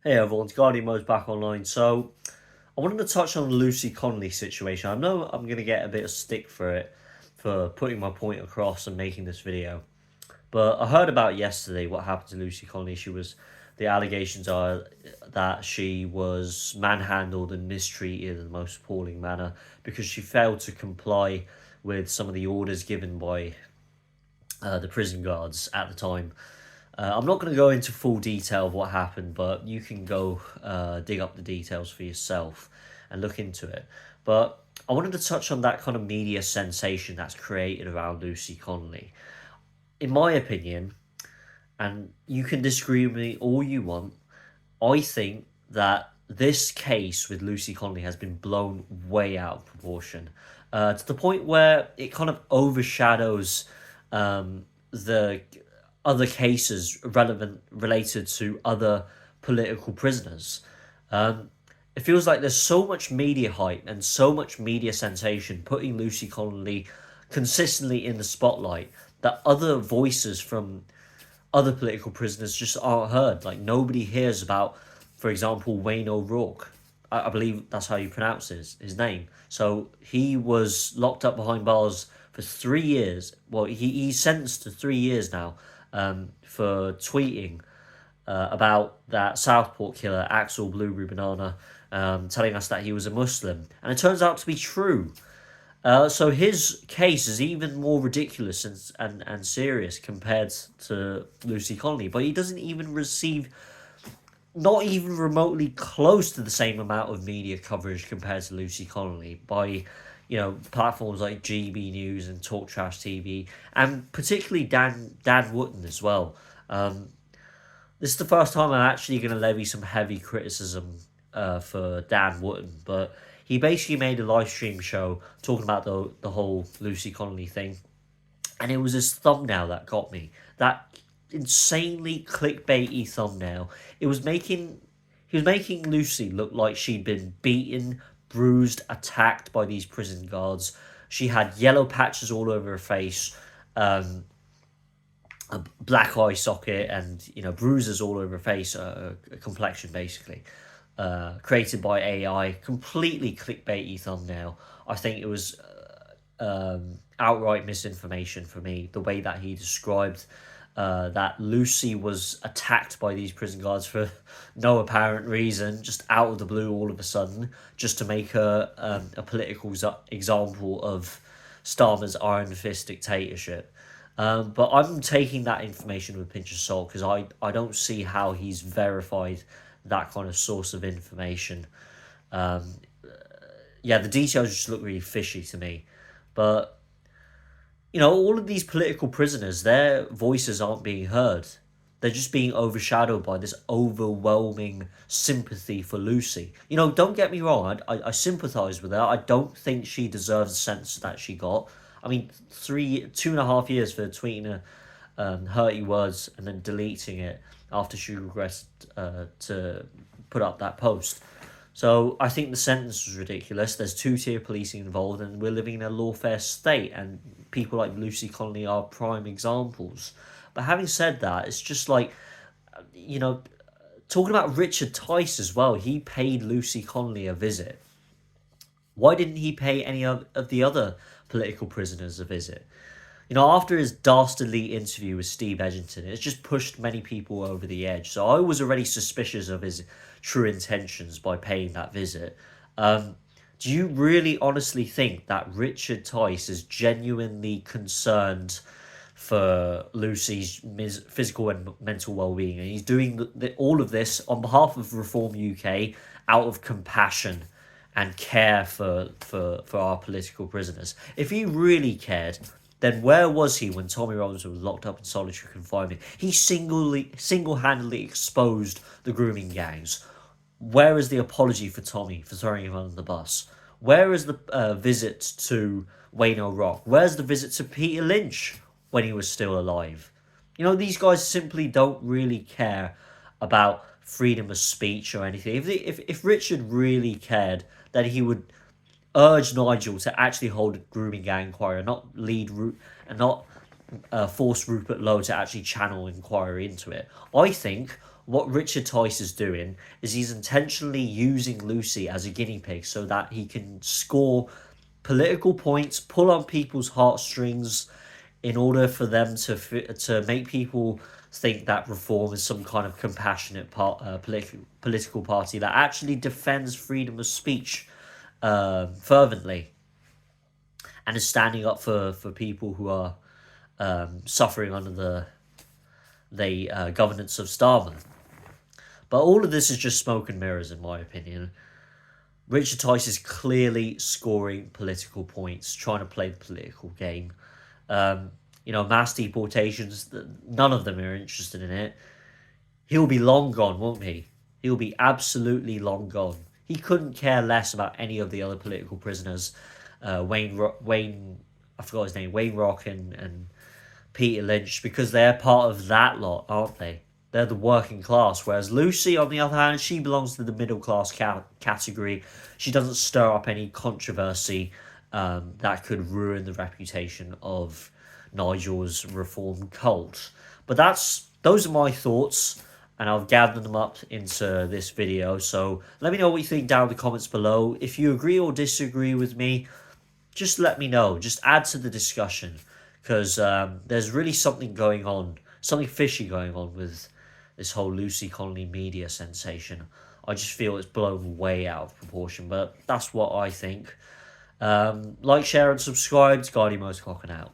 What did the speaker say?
Hey everyone, it's Guardian Mo's back online. So, I wanted to touch on the Lucy Connolly situation. I know I'm going to get a bit of stick for it, for putting my point across and making this video. But I heard about yesterday what happened to Lucy Connolly. The allegations are that she was manhandled and mistreated in the most appalling manner because she failed to comply with some of the orders given by the prison guards at the time. I'm not going to go into full detail of what happened, but you can go dig up the details for yourself and look into it. But I wanted to touch on that kind of media sensation that's created around Lucy Connolly. In my opinion, and you can disagree with me all you want, I think that this case with Lucy Connolly has been blown way out of proportion, to the point where it kind of overshadows the other cases related to other political prisoners. It feels like there's so much media hype and so much media sensation putting Lucy Connolly consistently in the spotlight that other voices from other political prisoners just aren't heard. Like nobody hears about, for example, Wayne O'Rourke. I believe that's how you pronounce his name. So he was locked up behind bars for 3 years. Well, he's sentenced to 3 years now, for tweeting about that Southport killer, Axel Blueberry Banana, telling us that he was a Muslim. And it turns out to be true. So his case is even more ridiculous and serious compared to Lucy Connolly, but he doesn't even receive not even remotely close to the same amount of media coverage compared to Lucy Connolly by, platforms like GB News and Talk Trash TV, and particularly Dan Wootton as well. This is the first time I'm actually going to levy some heavy criticism for Dan Wootton, but he basically made a live stream show talking about the whole Lucy Connolly thing, and it was his thumbnail that got me. That insanely clickbaity thumbnail. He was making Lucy look like she'd been beaten, bruised, attacked by these prison guards. She had yellow patches all over her face, a black eye socket, and bruises all over her face, a complexion basically, created by AI. Completely clickbaity thumbnail. I think it was outright misinformation for me. The way that he described that Lucy was attacked by these prison guards for no apparent reason, just out of the blue all of a sudden, just to make her a political example of Starmer's iron fist dictatorship. But I'm taking that information with a pinch of salt because I don't see how he's verified that kind of source of information. Yeah, the details just look really fishy to me. But all of these political prisoners, their voices aren't being heard. They're just being overshadowed by this overwhelming sympathy for Lucy. Don't get me wrong, I sympathise with her. I don't think she deserves the sentence that she got. I mean, 2.5 years for tweeting hurty words and then deleting it after she regressed to put up that post. So I think the sentence was ridiculous. There's two-tier policing involved, and we're living in a lawfare state, and people like Lucy Connolly are prime examples. But having said that, it's just like, talking about Richard Tice as well. He paid Lucy Connolly a visit. Why didn't he pay any of the other political prisoners a visit? After his dastardly interview with Steve Edgington, it's just pushed many people over the edge. So I was already suspicious of his true intentions by paying that visit. Do you really honestly think that Richard Tice is genuinely concerned for Lucy's physical and mental well-being, and he's doing all of this on behalf of Reform UK out of compassion and care for our political prisoners? If he really cared, then where was he when Tommy Robinson was locked up in solitary confinement? He single-handedly exposed the grooming gangs. Where is the apology for Tommy for throwing him under the bus? Where is the visit to Wayne O'Rourke? Where's the visit to Peter Lynch when he was still alive? These guys simply don't really care about freedom of speech or anything. If Richard really cared, then he would urge Nigel to actually hold a grooming gang inquiry, and not force Rupert Lowe to actually channel inquiry into it. I think what Richard Tice is doing is he's intentionally using Lucy as a guinea pig so that he can score political points, pull on people's heartstrings, in order for them to make people think that Reform is some kind of compassionate political party that actually defends freedom of speech fervently and is standing up for people who are suffering under the governance of Starmer. But all of this is just smoke and mirrors, in my opinion. Richard Tice is clearly scoring political points, trying to play the political game. Mass deportations, none of them are interested in it. He'll be long gone, won't he? He'll be absolutely long gone. He couldn't care less about any of the other political prisoners. Wayne, I forgot his name, Wayne Rock and Peter Lynch, because they're part of that lot, aren't they? They're the working class. Whereas Lucy, on the other hand, she belongs to the middle class category. She doesn't stir up any controversy that could ruin the reputation of Nigel's Reform cult. But those are my thoughts, and I've gathered them up into this video. So let me know what you think down in the comments below. If you agree or disagree with me, just let me know. Just add to the discussion, because there's really something going on, something fishy going on with this whole Lucy Connolly media sensation. I just feel it's blown way out of proportion, but that's what I think. Like, share, and subscribe. It's Guardian Motorcock out.